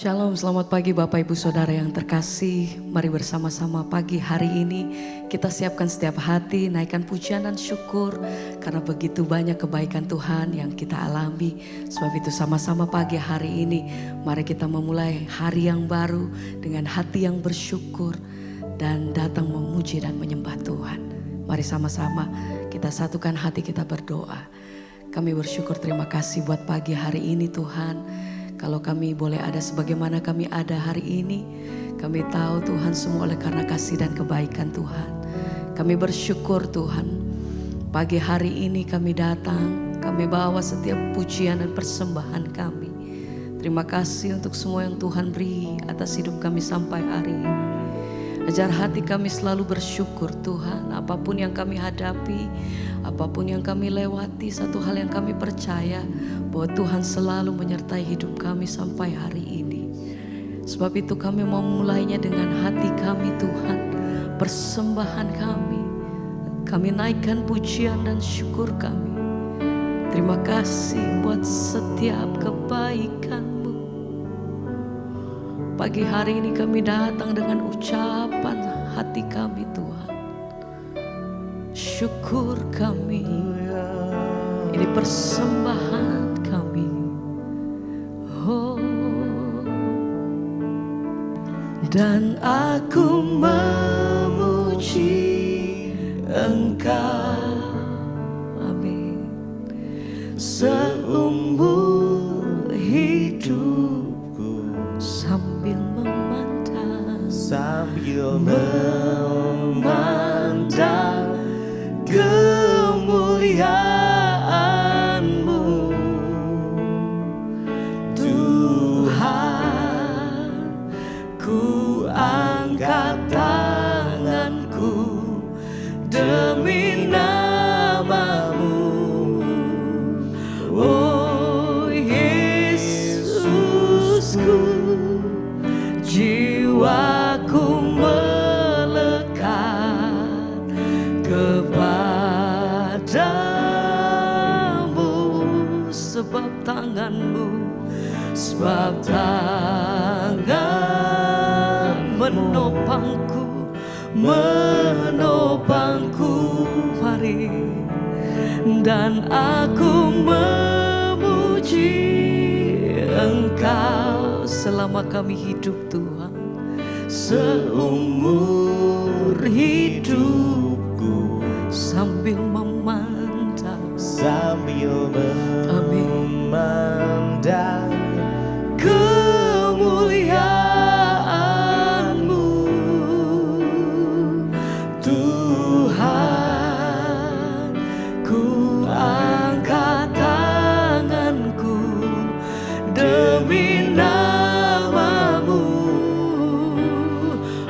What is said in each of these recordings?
Shalom, selamat pagi Bapak Ibu Saudara yang terkasih. Mari bersama-sama pagi hari ini kita siapkan setiap hati, naikkan pujian dan syukur karena begitu banyak kebaikan Tuhan yang kita alami. Sebab itu sama-sama pagi hari ini mari kita memulai hari yang baru dengan hati yang bersyukur dan datang memuji dan menyembah Tuhan. Mari sama-sama kita satukan hati, kita berdoa. Kami bersyukur, terima kasih buat pagi hari ini Tuhan. Kalau kami boleh ada sebagaimana kami ada hari ini, kami tahu Tuhan semua oleh karena kasih dan kebaikan Tuhan. Kami bersyukur Tuhan, pagi hari ini kami datang, kami bawa setiap pujian dan persembahan kami. Terima kasih untuk semua yang Tuhan beri atas hidup kami sampai hari ini. Ajar hati kami selalu bersyukur Tuhan, apapun yang kami hadapi, apapun yang kami lewati, satu hal yang kami percaya bahwa Tuhan selalu menyertai hidup kami sampai hari ini. Sebab itu kami mau mulainya dengan hati kami Tuhan, persembahan kami naikkan pujian dan syukur kami. Terima kasih buat setiap kebaikan. Pagi hari ini kami datang dengan ucapan hati kami Tuhan. Syukur kami, ini persembahan kami. Oh, dan aku memuji Engkau, amin, seumur hidupku sambil memandang kemuliaan-Mu, Tuhan. Ku angkat tanganku demi nama-Mu, oh Yesusku. Jiwaku melekat kepadamu, sebab tangan-Mu, sebab tangan menopangku, mari. Dan aku memuji Engkau selama kami hidup Tuhan, seumur hidupku sambil memandang kemuliaan-Mu, Tuhan. Ku angkat tanganku demi nama-Mu,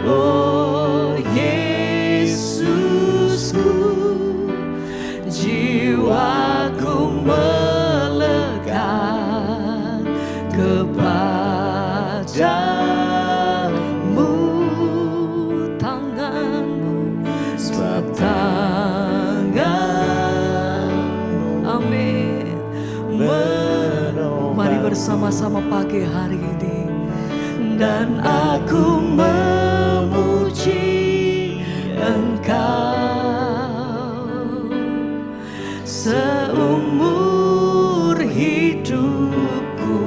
oh Yesusku. Jiwaku melekat kepadamu, tangan-Mu, sebab tangan-Mu, amin. Mari bersama-sama pagi hari ini. Dan aku memuji Engkau seumur hidupku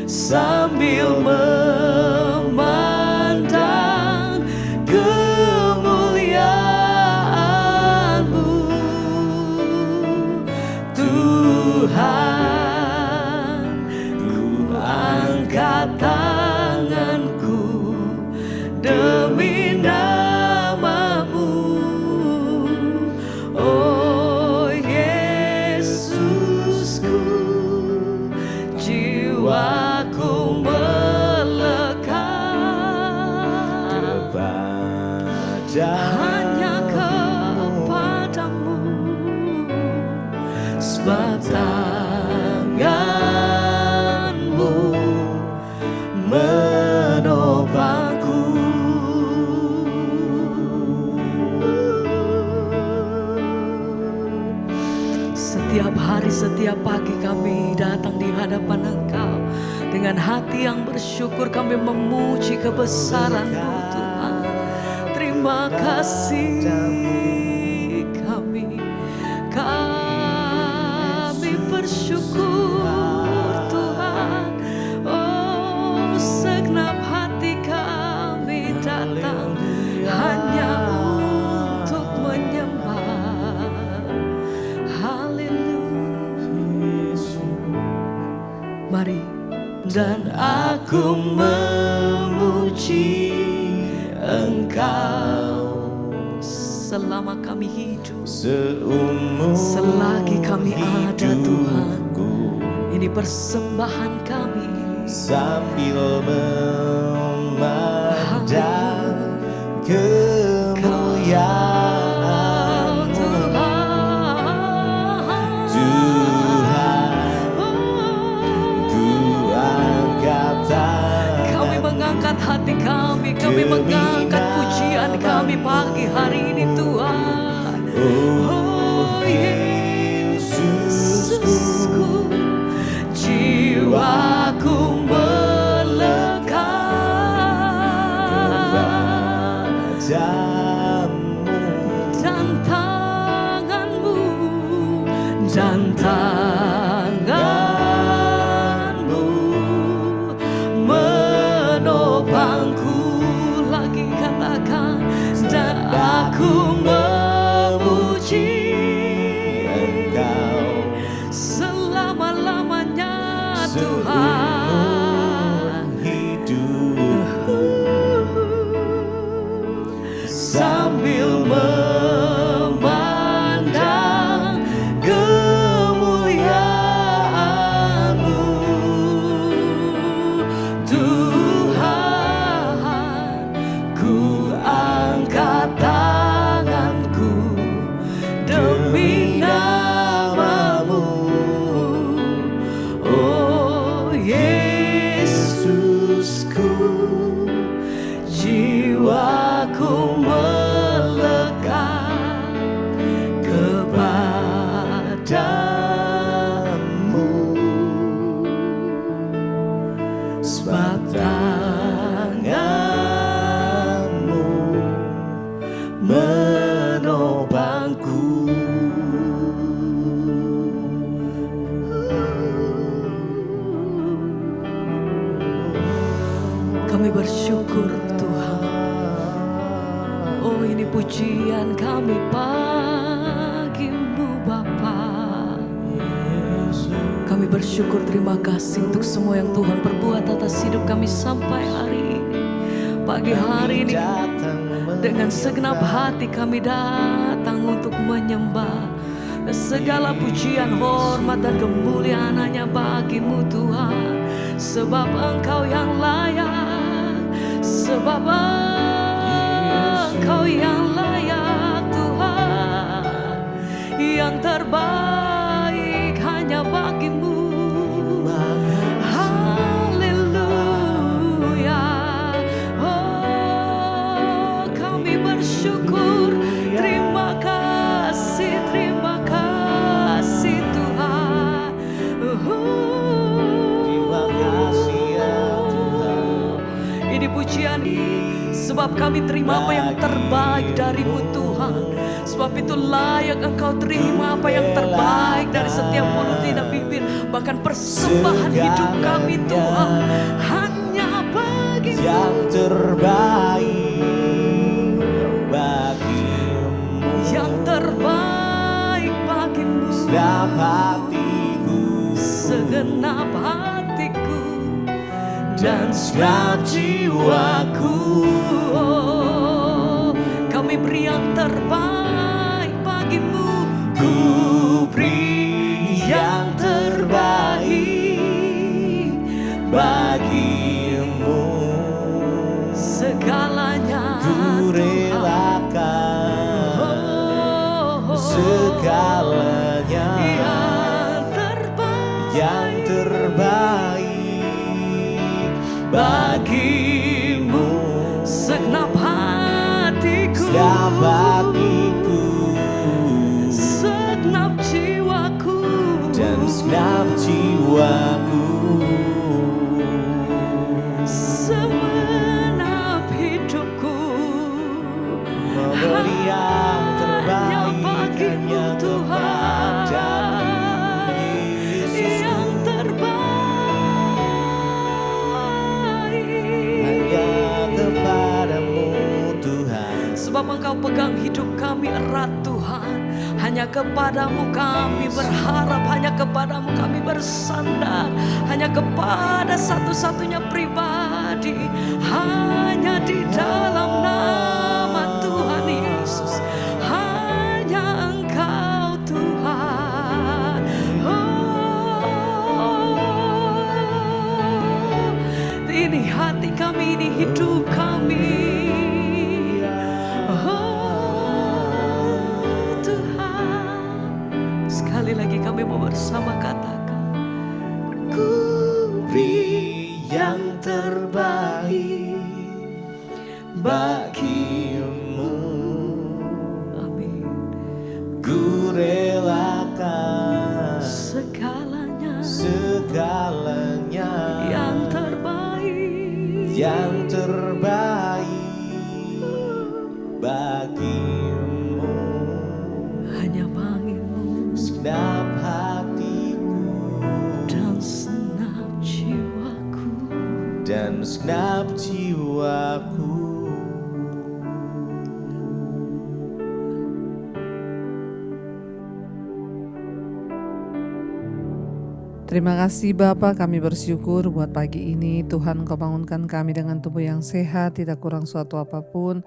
sambil memandang kemuliaan-Mu, Tuhan. Ku angkat tanganku demi nama-Mu, oh Yesusku. Jiwaku melekat hanya kepadamu, sebab tangan-Mu menopangku. Setiap hari, setiap pagi kami datang di hadapan Engkau Dengan hati yang bersyukur kami memuji kebesaran-Mu Tuhan. Terima kasih kami bersyukur Tuhan. Oh, segenap hati kami datang hanya untuk menyembah. Haleluya. Mari. Dan aku memuji Engkau selama kami hidup, selagi kami ada Tuhan. Ini persembahan kami sambil memandang kemuliaan-Mu Tuhan. Ku angkat tangan, kami mengangkat hati kami mengangkat pujian kami pagi hari ini Tuhan. Oh Yesusku, jiwaku melekat dan tangan-Mu menopangku. Lagi katakan, dan aku memuji Engkau selama-lamanya Tuhan. seumur hidupku, Sambil memandang kemuliaan-Mu Tuhan, ku angkat tanganku demi nama-Mu. Oh Yesusku, jiwaku melekat kepadamu. Sebab tangan-Mu menopangku. Kami bersyukur Tuhan. Oh, ini pujian kami pagi-Mu Bapa. Kami bersyukur, terima kasih untuk semua yang Tuhan perbuat atas hidup kami sampai hari ini. Pagi hari ini dengan segenap hati kami datang untuk menyembah. Segala pujian, hormat dan kemuliaan hanya bagi-Mu Tuhan. Sebab Engkau yang layak, sebab Engkau yang layak Tuhan. Yang terbaik hanya bagi-Mu. Haleluya. Oh, kami bersyukur. Terima kasih Tuhan. terima kasih ya Tuhan. Ini pujian, sebab kami terima apa yang terbaik dari-Mu Tuhan. Sebab itu layak Engkau terima apa yang terbaik dari setiap mulut, lidah, bibir, bahkan persembahan hidup kami Tuhan. Hanya bagi-Mu Yang terbaik bagi-Mu, yang terbaik bagi-Mu. segenap hatiku, Segenap hatiku dan segenap jiwaku. Oh, kami beri yang terbaik bagi-Mu. ku beri yang terbaik bagi-Mu. Segalanya Ku Tuhan. relakan segalanya yang terbaik bagi-Mu. Segenap hatiku, segenap hatiku segenap jiwaku dan segenap jiwaku. sebab Engkau pegang hidup kami erat Tuhan. Hanya kepadamu kami berharap, hanya kepadamu kami bersandar, hanya kepada satu-satunya pribadi, hanya di dalam nama Tuhan Yesus, hanya Engkau Tuhan. Ini hati kami, ini hidup kami. Sekali lagi kami mau bersama katakan, Ku beri yang terbaik bagimu. amin. Ku relakan Segalanya yang terbaik bagimu. hanya bagimu Segenap hatiku dan segenap jiwaku. dan segenap jiwaku. Terima kasih Bapa, kami bersyukur buat pagi ini. Tuhan, Engkau bangunkan kami dengan tubuh yang sehat, tidak kurang suatu apapun.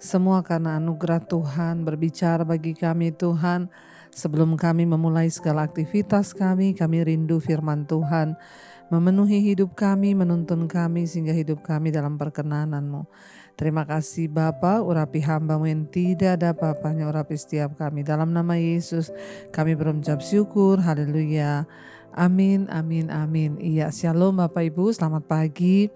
Semua karena anugerah Tuhan berbicara bagi kami Tuhan. Sebelum kami memulai segala aktivitas kami rindu firman Tuhan memenuhi hidup kami, menuntun kami sehingga hidup kami dalam perkenanan-Mu. Terima kasih Bapa, urapi hamba-Mu yang tidak ada apa-apanya, urapi setiap kami. Dalam nama Yesus kami berucap syukur, haleluya. Amin, amin, amin. Iya, shalom Bapak Ibu, selamat pagi.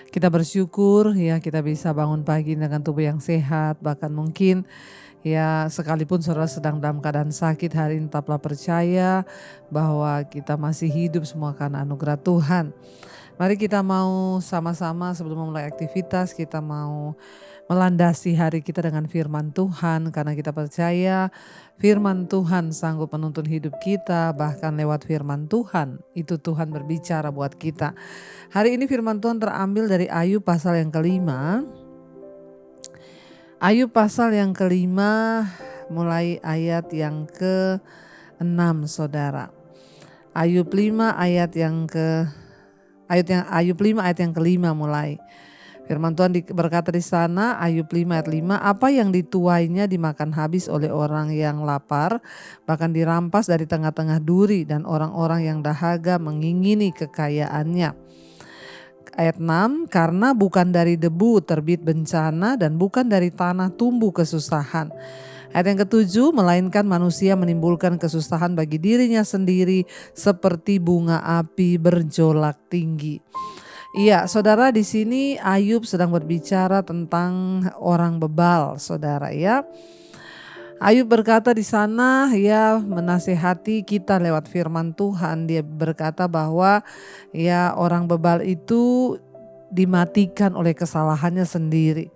Kita bersyukur ya kita bisa bangun pagi dengan tubuh yang sehat. Bahkan mungkin ya sekalipun saudara sedang dalam keadaan sakit hari ini, tetaplah percaya bahwa kita masih hidup semua karena anugerah Tuhan. Mari kita mau sama-sama sebelum memulai aktivitas, kita mau melandasi hari kita dengan firman Tuhan, karena kita percaya firman Tuhan sanggup menuntun hidup kita. Bahkan lewat firman Tuhan itu Tuhan berbicara buat kita. Hari ini firman Tuhan terambil dari Ayub pasal yang kelima. Ayub pasal yang kelima mulai ayat yang ke-6 saudara. Ayub 5 ayat yang kelima mulai. Firman Tuhan berkata di sana, Ayub 5 ayat 5, apa yang dituainya dimakan habis oleh orang yang lapar, bahkan dirampas dari tengah-tengah duri, dan orang-orang yang dahaga mengingini kekayaannya. Ayat 6, karena bukan dari debu terbit bencana dan bukan dari tanah tumbuh kesusahan. Ayat yang ke-7, melainkan manusia menimbulkan kesusahan bagi dirinya sendiri seperti bunga api berjolak tinggi. Iya, saudara, di sini Ayub sedang berbicara tentang orang bebal, saudara ya. Ayub berkata di sana, ya menasihati kita lewat firman Tuhan. Dia berkata bahwa ya orang bebal itu dimatikan oleh kesalahannya sendiri.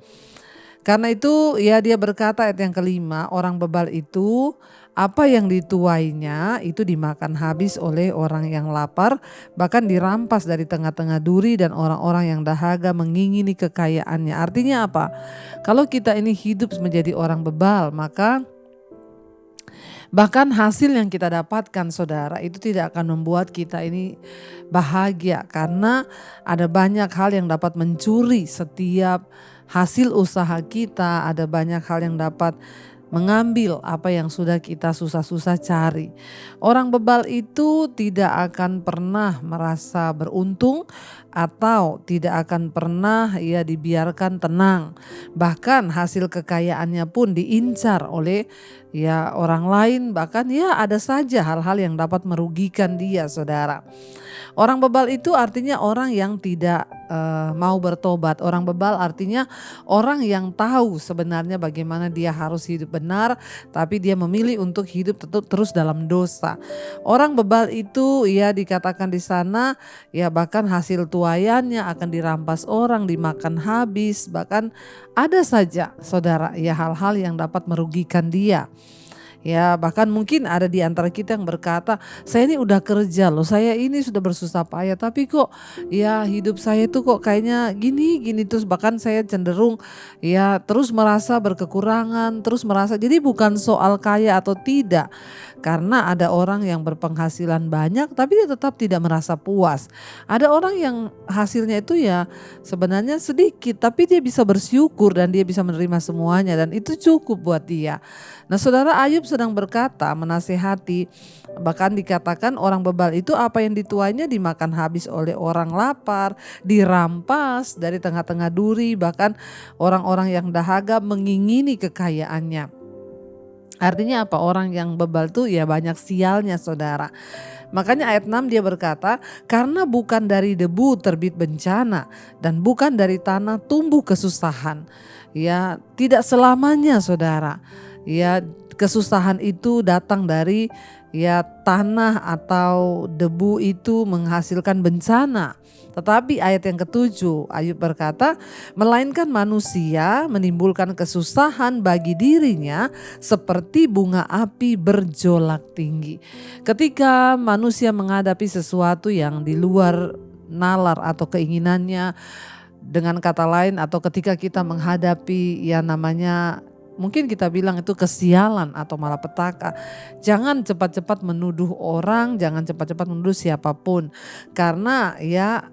Karena itu ya dia berkata ayat yang kelima, orang bebal itu apa yang dituainya itu dimakan habis oleh orang yang lapar, bahkan dirampas dari tengah-tengah duri, dan orang-orang yang dahaga mengingini kekayaannya. Artinya apa? Kalau kita ini hidup menjadi orang bebal, maka bahkan hasil yang kita dapatkan saudara itu tidak akan membuat kita ini bahagia, karena ada banyak hal yang dapat mencuri setiap hasil usaha kita. Ada banyak hal yang dapat mengambil apa yang sudah kita susah-susah cari. Orang bebal itu tidak akan pernah merasa beruntung atau tidak akan pernah ia dibiarkan tenang. Bahkan hasil kekayaannya pun diincar oleh ya orang lain, bahkan ya ada saja hal-hal yang dapat merugikan dia, saudara. Orang bebal itu artinya orang yang tidak mau bertobat. Orang bebal artinya orang yang tahu sebenarnya bagaimana dia harus hidup benar, tapi dia memilih untuk hidup terus dalam dosa. Orang bebal itu ya dikatakan di sana ya bahkan hasil tuaiannya akan dirampas orang, dimakan habis, bahkan ada saja saudara ya hal-hal yang dapat merugikan dia. Ya, bahkan mungkin ada di antara kita yang berkata, saya ini udah kerja loh, saya ini sudah bersusah payah, tapi kok ya hidup saya itu kok kayaknya gini-gini, terus bahkan saya cenderung ya terus merasa berkekurangan, terus merasa, jadi bukan soal kaya atau tidak. Karena ada orang yang berpenghasilan banyak tapi dia tetap tidak merasa puas. Ada orang yang hasilnya itu ya sebenarnya sedikit tapi dia bisa bersyukur dan dia bisa menerima semuanya dan itu cukup buat dia. Nah, Saudara, Ayub sedang berkata, menasihati, bahkan dikatakan orang bebal itu apa yang dituainya dimakan habis oleh orang lapar, dirampas dari tengah-tengah duri, bahkan orang-orang yang dahaga mengingini kekayaannya. Artinya apa? Orang yang bebal tuh ya banyak sialnya, Saudara. Makanya ayat 6 dia berkata, karena bukan dari debu terbit bencana dan bukan dari tanah tumbuh kesusahan. Ya, tidak selamanya, Saudara. Ya, kesusahan itu datang dari ya tanah atau debu itu menghasilkan bencana. Tetapi ayat yang ketujuh, Ayub berkata, melainkan manusia menimbulkan kesusahan bagi dirinya seperti bunga api berjolak tinggi. Ketika manusia menghadapi sesuatu yang di luar nalar atau keinginannya, dengan kata lain, atau ketika kita menghadapi ya namanya mungkin kita bilang itu kesialan atau malapetaka, jangan cepat-cepat menuduh orang, jangan cepat-cepat menuduh siapapun. Karena ya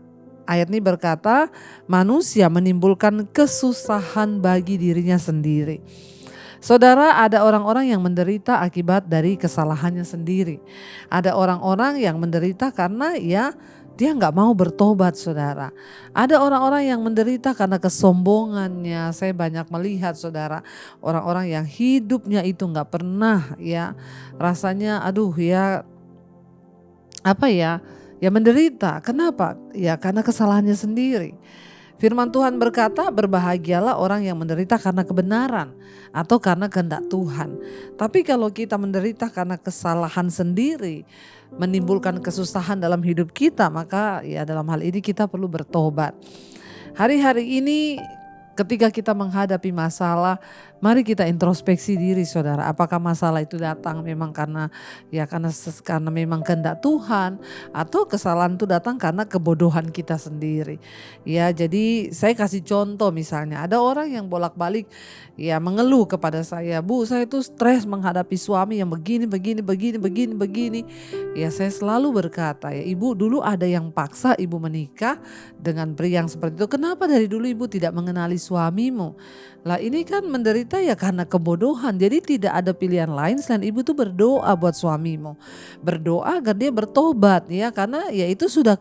ayat ini berkata manusia menimbulkan kesusahan bagi dirinya sendiri. Saudara, ada orang-orang yang menderita akibat dari kesalahannya sendiri. Ada orang-orang yang menderita karena ya dia nggak mau bertobat, Saudara. Ada orang-orang yang menderita karena kesombongannya. Saya banyak melihat, Saudara, orang-orang yang hidupnya itu nggak pernah ya rasanya aduh ya apa ya menderita. Kenapa? Ya karena kesalahannya sendiri. Firman Tuhan berkata, berbahagialah orang yang menderita karena kebenaran atau karena kehendak Tuhan. Tapi kalau kita menderita karena kesalahan sendiri, menimbulkan kesusahan dalam hidup kita, maka ya dalam hal ini kita perlu bertobat. Hari-hari ini ketika kita menghadapi masalah, mari kita introspeksi diri, Saudara. Apakah masalah itu datang memang karena memang kehendak Tuhan, atau kesalahan itu datang karena kebodohan kita sendiri. Ya, jadi saya kasih contoh, misalnya ada orang yang bolak-balik ya mengeluh kepada saya, "Bu, saya itu stres menghadapi suami yang begini." Ya, saya selalu berkata, ya Ibu, dulu ada yang paksa Ibu menikah dengan pria yang seperti itu. Kenapa dari dulu Ibu tidak mengenali suamimu? Lah, ini kan menderita ya karena kebodohan. Jadi tidak ada pilihan lain selain Ibu tuh berdoa buat suamimu. Berdoa agar dia bertobat ya, karena ya itu sudah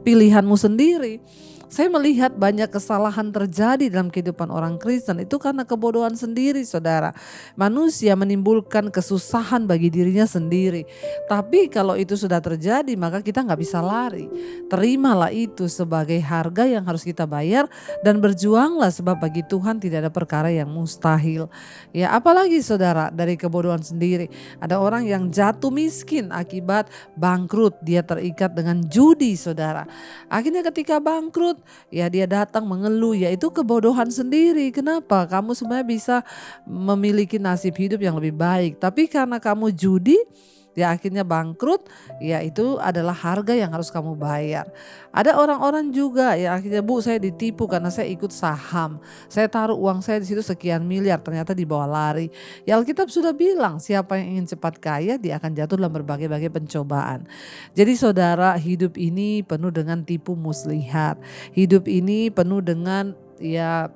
pilihanmu sendiri. Saya melihat banyak kesalahan terjadi dalam kehidupan orang Kristen itu karena kebodohan sendiri, Saudara. Manusia menimbulkan kesusahan bagi dirinya sendiri. Tapi kalau itu sudah terjadi maka kita nggak bisa lari. Terimalah itu sebagai harga yang harus kita bayar dan berjuanglah, sebab bagi Tuhan tidak ada perkara yang mustahil. Ya, apalagi Saudara, dari kebodohan sendiri. Ada orang yang jatuh miskin akibat bangkrut, dia terikat dengan judi, Saudara. Akhirnya ketika bangkrut, ya dia datang mengeluh, ya itu kebodohan sendiri. Kenapa? Kamu sebenarnya bisa memiliki nasib hidup yang lebih baik, tapi karena kamu judi, ya akhirnya bangkrut, ya itu adalah harga yang harus kamu bayar. Ada orang-orang juga ya akhirnya, "Bu, saya ditipu karena saya ikut saham. Saya taruh uang saya di situ sekian miliar, ternyata dibawa lari." Ya, Alkitab sudah bilang siapa yang ingin cepat kaya dia akan jatuh dalam berbagai-bagai pencobaan. Jadi Saudara, hidup ini penuh dengan tipu muslihat. Hidup ini penuh dengan ya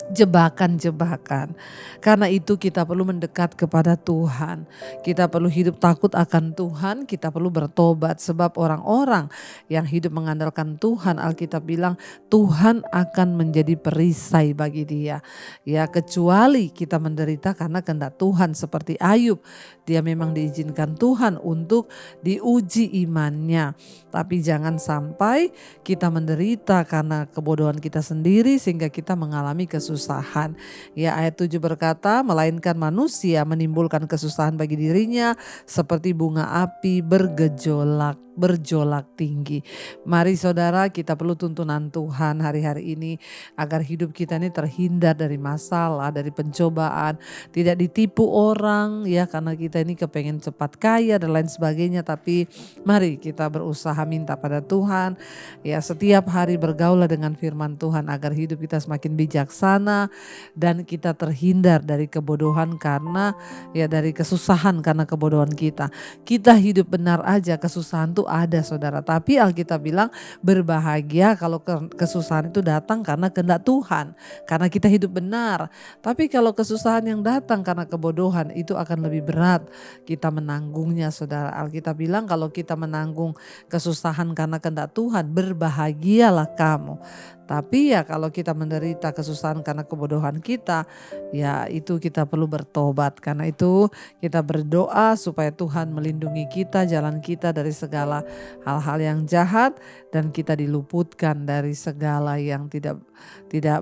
jebakan-jebakan. Karena itu kita perlu mendekat kepada Tuhan. Kita perlu hidup takut akan Tuhan, kita perlu bertobat. Sebab orang-orang yang hidup mengandalkan Tuhan, Alkitab bilang Tuhan akan menjadi perisai bagi dia. Ya, kecuali kita menderita karena kehendak Tuhan seperti Ayub. Dia memang diizinkan Tuhan untuk diuji imannya. Tapi jangan sampai kita menderita karena kebodohan kita sendiri sehingga kita mengalami kesusahan. Ya, ayat 7 berkata, melainkan manusia menimbulkan kesusahan bagi dirinya seperti bunga api bergejolak berjolak tinggi. Mari saudara, kita perlu tuntunan Tuhan hari-hari ini agar hidup kita ini terhindar dari masalah, dari pencobaan, tidak ditipu orang ya, karena kita ini kepengen cepat kaya dan lain sebagainya. Tapi mari kita berusaha minta pada Tuhan ya, setiap hari bergaul dengan firman Tuhan agar hidup kita semakin bijaksana dan kita terhindar dari kebodohan karena ya, dari kesusahan karena kebodohan kita. Kita hidup benar aja, kesusahan tuh ada saudara. Tapi Alkitab bilang berbahagia kalau kesusahan itu datang karena kehendak Tuhan, karena kita hidup benar. Tapi kalau kesusahan yang datang karena kebodohan itu akan lebih berat kita menanggungnya saudara. Alkitab bilang kalau kita menanggung kesusahan karena kehendak Tuhan, berbahagialah kamu. Tapi ya kalau kita menderita kesusahan karena kebodohan kita, ya itu kita perlu bertobat. Karena itu kita berdoa supaya Tuhan melindungi kita, jalan kita dari segala hal-hal yang jahat, dan kita diluputkan dari segala yang tidak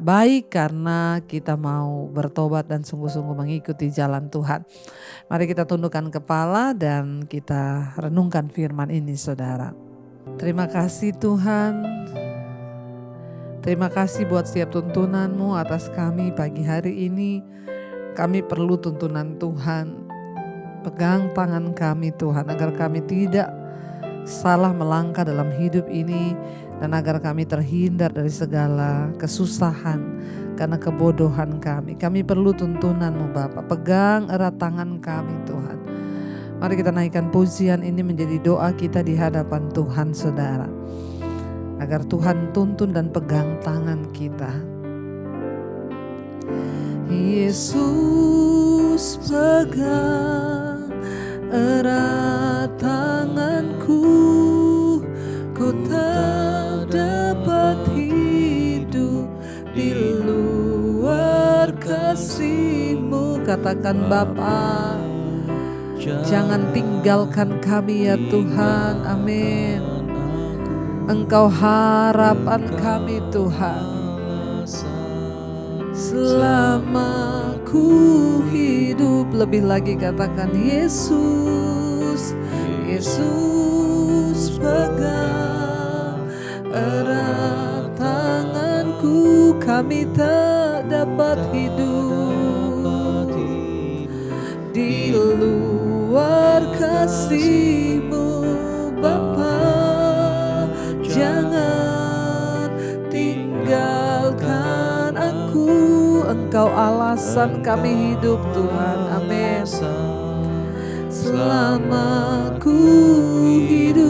baik karena kita mau bertobat dan sungguh-sungguh mengikuti jalan Tuhan. Mari kita tundukkan kepala dan kita renungkan firman ini saudara. Terima kasih Tuhan. Terima kasih buat setiap tuntunan-Mu atas kami pagi hari ini. Kami perlu tuntunan Tuhan. Pegang tangan kami Tuhan agar kami tidak salah melangkah dalam hidup ini dan agar kami terhindar dari segala kesusahan karena kebodohan kami. Kami perlu tuntunan-Mu Bapa. Pegang erat tangan kami Tuhan. Mari kita naikkan pujian ini menjadi doa kita di hadapan Tuhan saudara. Agar Tuhan tuntun dan pegang tangan kita. Yesus pegang erat tanganku, ku tak dapat hidup di luar kasih-Mu. Katakan Bapa, jangan tinggalkan kami ya Tuhan. Amin. Engkau harapan kami Tuhan. Selama ku hidup, lebih lagi katakan Yesus. Yesus pegang erat tanganku, kami tak dapat hidup di luar kasih-Mu Bapa. Jangan tinggalkan aku, Engkau alasan kami hidup Tuhan. Amin. Selama ku hidup,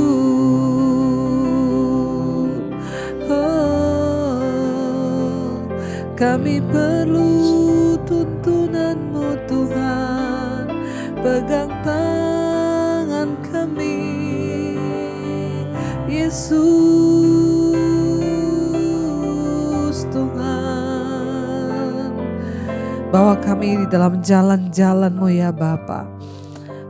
kami perlu tuntunan-Mu Tuhan. Pegang tangan kami Yesus Tuhan. Bawa kami di dalam jalan-jalan-Mu ya Bapa.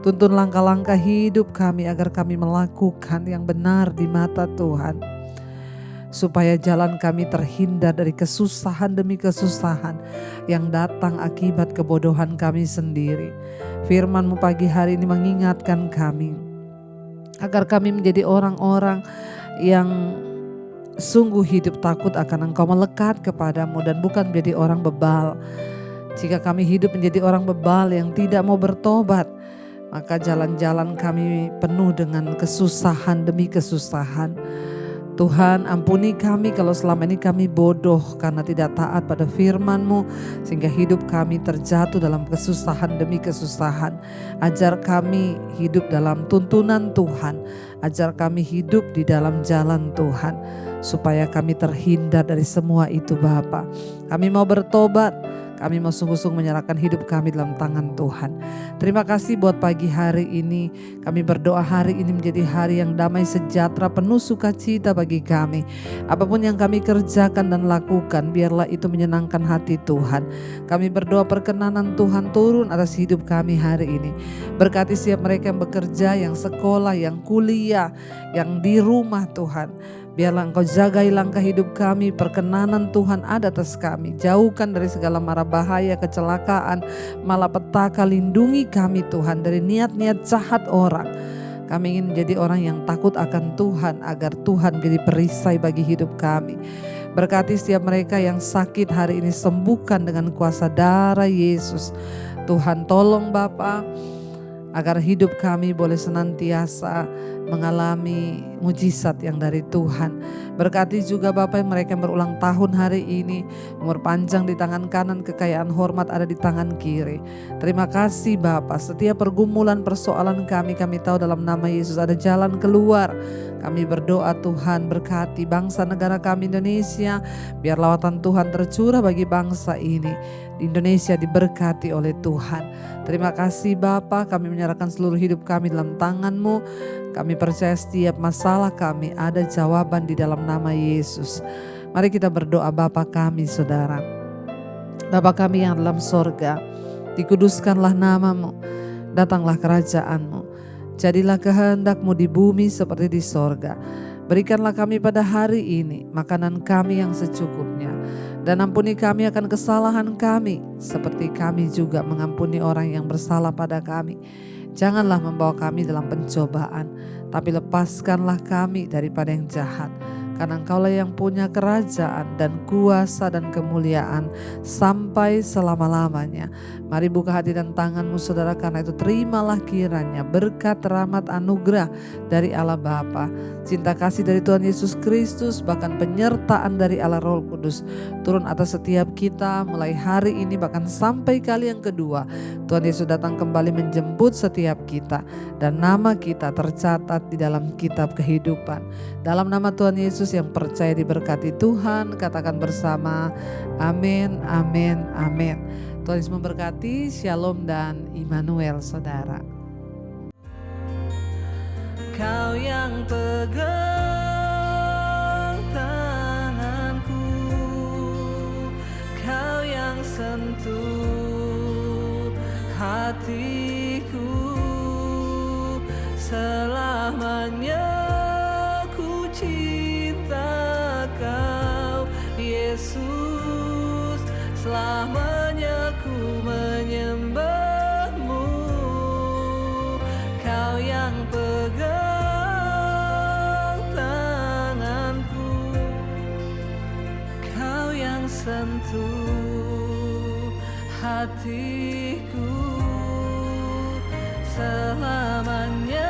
Tuntun langkah-langkah hidup kami agar kami melakukan yang benar di mata Tuhan. Supaya jalan kami terhindar dari kesusahan demi kesusahan yang datang akibat kebodohan kami sendiri. Firman-Mu pagi hari ini mengingatkan kami agar kami menjadi orang-orang yang sungguh hidup takut akan Engkau, melekat kepadamu dan bukan menjadi orang bebal. Jika kami hidup menjadi orang bebal yang tidak mau bertobat, maka jalan-jalan kami penuh dengan kesusahan demi kesusahan. Tuhan, ampuni kami kalau selama ini kami bodoh karena tidak taat pada firman-Mu, sehingga hidup kami terjatuh dalam kesusahan demi kesusahan. Ajar kami hidup dalam tuntunan Tuhan, ajar kami hidup di dalam jalan Tuhan, supaya kami terhindar dari semua itu Bapa. Kami mau bertobat, kami mau sungguh-sungguh menyerahkan hidup kami dalam tangan Tuhan. Terima kasih buat pagi hari ini. Kami berdoa hari ini menjadi hari yang damai sejahtera, penuh sukacita bagi kami. Apapun yang kami kerjakan dan lakukan, biarlah itu menyenangkan hati Tuhan. Kami berdoa perkenanan Tuhan turun atas hidup kami hari ini. Berkati setiap mereka yang bekerja, yang sekolah, yang kuliah, yang di rumah Tuhan. Biarlah Engkau jagai langkah hidup kami, perkenanan Tuhan ada atas kami. Jauhkan dari segala mara bahaya, kecelakaan, malapetaka. Lindungi kami Tuhan dari niat-niat jahat orang. Kami ingin menjadi orang yang takut akan Tuhan, agar Tuhan jadi perisai bagi hidup kami. Berkati setiap mereka yang sakit hari ini, sembuhkan dengan kuasa darah Yesus. Tuhan tolong Bapa, agar hidup kami boleh senantiasa mengalami mujizat yang dari Tuhan. Berkati juga Bapak yang mereka yang berulang tahun hari ini, umur panjang di tangan kanan, kekayaan hormat ada di tangan kiri. Terima kasih Bapak, setiap pergumulan persoalan kami tahu dalam nama Yesus ada jalan keluar. Kami berdoa Tuhan berkati bangsa negara kami Indonesia, biar lawatan Tuhan tercurah bagi bangsa ini. Di Indonesia diberkati oleh Tuhan. Terima kasih Bapa, kami menyerahkan seluruh hidup kami dalam tangan-Mu. Kami percaya setiap masalah kami ada jawaban di dalam nama Yesus. Mari kita berdoa. Bapa kami Saudara, Bapa kami yang dalam sorga, dikuduskanlah nama-Mu, datanglah kerajaan-Mu, jadilah kehendak-Mu di bumi seperti di sorga. Berikanlah kami pada hari ini makanan kami yang secukupnya, dan ampuni kami akan kesalahan kami, seperti kami juga mengampuni orang yang bersalah pada kami. Janganlah membawa kami dalam pencobaan, tapi lepaskanlah kami daripada yang jahat. Karena Engkaulah yang punya kerajaan dan kuasa dan kemuliaan sampai selama-lamanya. Mari buka hati dan tangan-Mu Saudara, karena itu terimalah kiranya berkat, rahmat, anugerah dari Allah Bapa, cinta kasih dari Tuhan Yesus Kristus, bahkan penyertaan dari Allah Roh Kudus turun atas setiap kita mulai hari ini bahkan sampai kali yang kedua. Tuhan Yesus datang kembali menjemput setiap kita, dan nama kita tercatat di dalam kitab kehidupan. Dalam nama Tuhan Yesus yang percaya diberkati Tuhan, katakan bersama amin, amin, amin. Tuhan Yesus memberkati. Shalom dan Immanuel Saudara. Kau yang pegang tanganku, Kau yang sentuh hatiku, selamanya ku cinta Kau Yesus, selamanya ku menyembah-Mu. Kau yang pegang tanganku, Kau yang sentuh hatiku, selamanya